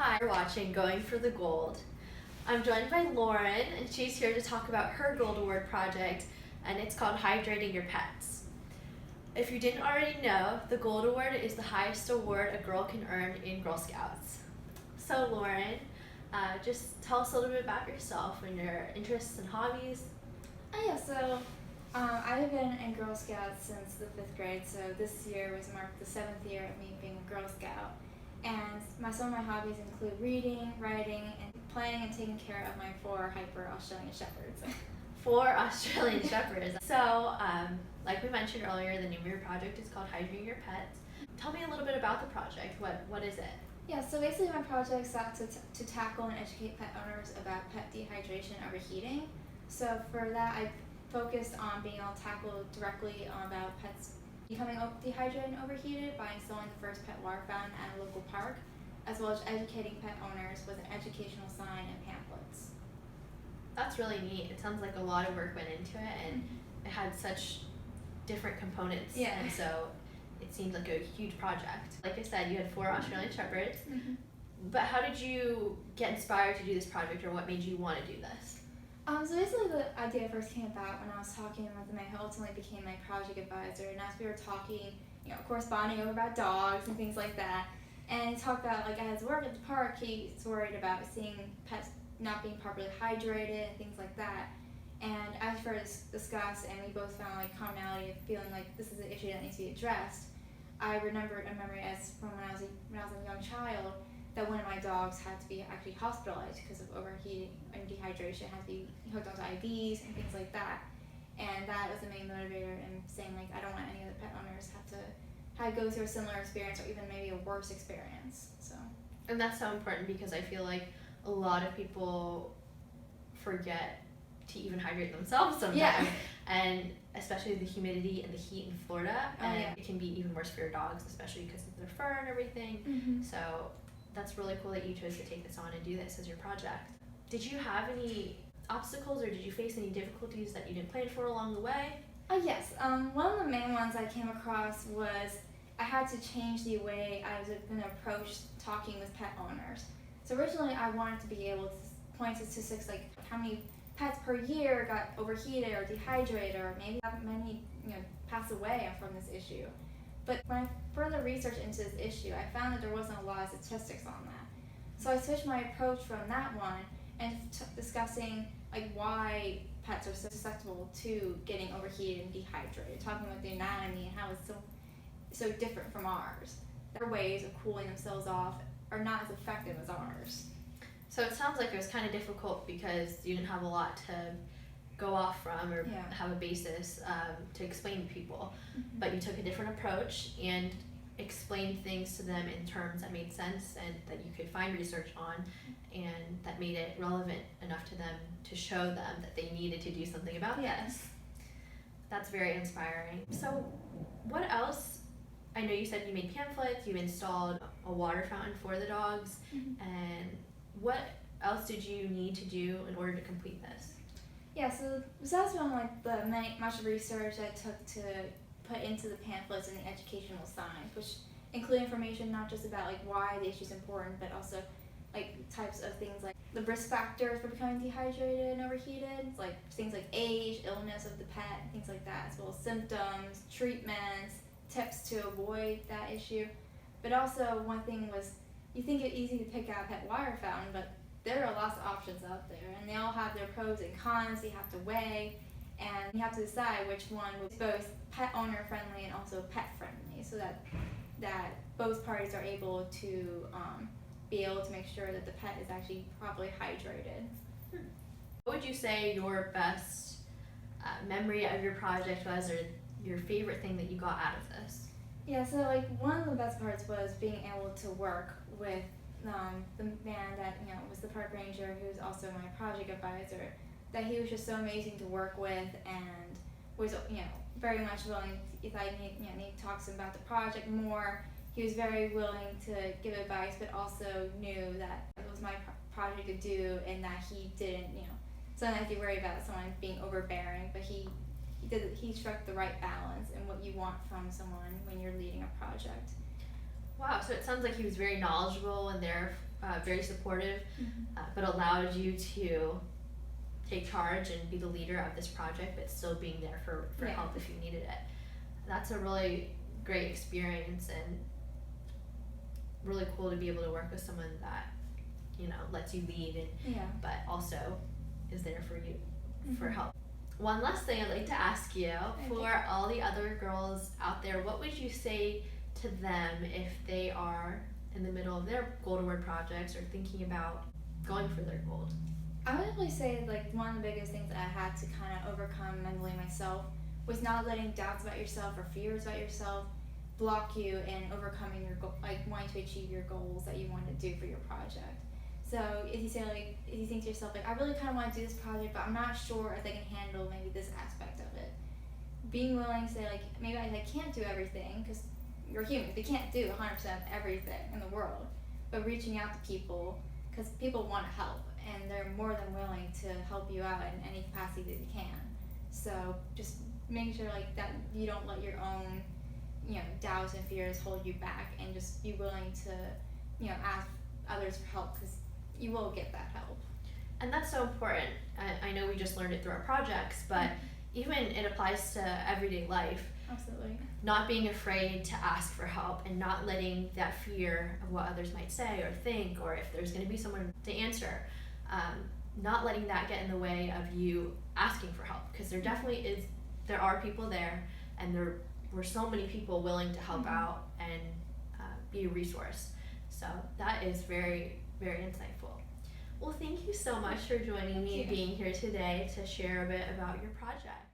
Hi, you're watching Going for the Gold. I'm joined by Lauren, and she's here to talk about her Gold Award project, and it's called Hydrating Your Pets. If you didn't already know, the Gold Award is the highest award a girl can earn in Girl Scouts. So Lauren, just tell us a little bit about yourself and your interests and hobbies. I've been in Girl Scouts since the 5th grade, so this year was marked the 7th year of me being a Girl Scout. And some of my hobbies include reading, writing, and playing and taking care of my 4 hyper Australian Shepherds. 4 Australian Shepherds. So, like we mentioned earlier, the name of your project is called Hydrating Your Pets. Tell me a little bit about the project. What is it? Yeah, so basically my project sought to tackle and educate pet owners about pet dehydration and overheating. So for that, I focused on being able to tackle directly about pets becoming dehydrated and overheated by installing the first pet water fountain at a local park, as well as educating pet owners with an educational sign and pamphlets. That's really neat. It sounds like a lot of work went into it, and it had such different components. Yeah. And so it seemed like a huge project. Like I said, you had 4 Australian Shepherds. Mm-hmm. But how did you get inspired to do this project, or what made you want to do this? So basically the idea first came about when I was talking with the man who ultimately became my project advisor, and as we were talking, corresponding over about dogs and things like that, and he talked about, like, at his work at the park, he's worried about seeing pets not being properly hydrated and things like that. And as we discussed, and we both found like commonality of feeling like this is an issue that needs to be addressed, I remembered a memory as from when I was a young child, that one of my dogs had to be actually hospitalized because of overheating and dehydration, had to be hooked onto IVs and things like that. And that was the main motivator in saying, like, I don't want any of the pet owners have to go through a similar experience, or even maybe a worse experience. So. And that's so important, because I feel like a lot of people forget to even hydrate themselves sometimes. Yeah. And especially the humidity and the heat in Florida, it can be even worse for your dogs, especially because of their fur and everything. Mm-hmm. So that's really cool that you chose to take this on and do this as your project. Did you have any obstacles, or did you face any difficulties that you didn't plan for along the way? Yes. One of the main ones I came across was I had to change the way I was going to approach talking with pet owners. So originally I wanted to be able to point to statistics like how many pets per year got overheated or dehydrated, or maybe how many pass away from this issue. But when I further researched into this issue, I found that there wasn't a lot of statistics on that. So I switched my approach from that one and discussing like why pets are so susceptible to getting overheated and dehydrated, talking about the anatomy and how it's so different from ours. Their ways of cooling themselves off are not as effective as ours. So it sounds like it was kind of difficult because you didn't have a lot to go off from, or have a basis to explain to people. Mm-hmm. But you took a different approach and explained things to them in terms that made sense and that you could find research on, and that made it relevant enough to them to show them that they needed to do something about this. That's very inspiring. So what else? I know you said you made pamphlets, you installed a water fountain for the dogs, and what else did you need to do in order to complete this? Yeah, so besides from like the much research I took to put into the pamphlets and the educational signs, which include information not just about like why the issue is important, but also like types of things like the risk factors for becoming dehydrated and overheated, like things like age, illness of the pet, things like that, as well as symptoms, treatments, tips to avoid that issue. But also one thing was, you think it's easy to pick out a pet water fountain, but there are lots of options out there, and they all have their pros and cons you have to weigh, and you have to decide which one was both pet owner friendly and also pet friendly, so that both parties are able to be able to make sure that the pet is actually properly hydrated. What would you say your best memory of your project was, or your favorite thing that you got out of this? Yeah, so like one of the best parts was being able to work with the man that was the park ranger, who was also my project advisor. That he was just so amazing to work with, and was very much willing. If I need to talk to him about the project more, he was very willing to give advice, but also knew that it was my project to do, and that he didn't sometimes you worry about someone being overbearing, but he struck the right balance in what you want from someone when you're leading a project. Wow, so it sounds like he was very knowledgeable and there very supportive, Mm-hmm. but allowed you to take charge and be the leader of this project, but still being there for Yeah. help if you needed it. That's a really great experience, and really cool to be able to work with someone that, you know, lets you lead and Yeah. but also is there for you for Mhm. help. One last thing I'd like to ask you, for all the other girls out there, what would you say to them if they are in the middle of their goal toward projects or thinking about going for their goal? I would definitely say like one of the biggest things that I had to kind of overcome mentally myself was not letting doubts about yourself or fears about yourself block you in overcoming your goal, like wanting to achieve your goals that you want to do for your project. So if you say like, if you think to yourself like, I really kind of want to do this project, but I'm not sure if I can handle maybe this aspect of it. Being willing to say like, maybe I can't do everything, because you're human. They can't do 100% everything in the world, but reaching out to people, because people want to help and they're more than willing to help you out in any capacity that you can. So just making sure like that you don't let your own, you know, doubts and fears hold you back, and just be willing to, you know, ask others for help, because you will get that help. And that's so important. I know we just learned it through our projects, but even it applies to everyday life. Absolutely. Not being afraid to ask for help and not letting that fear of what others might say or think, or if there's going to be someone to answer, not letting that get in the way of you asking for help, because there definitely is, there are people there, and there were so many people willing to help out and be a resource. So that is very, very insightful. Well, thank you so much for joining me, being here today to share a bit about your project.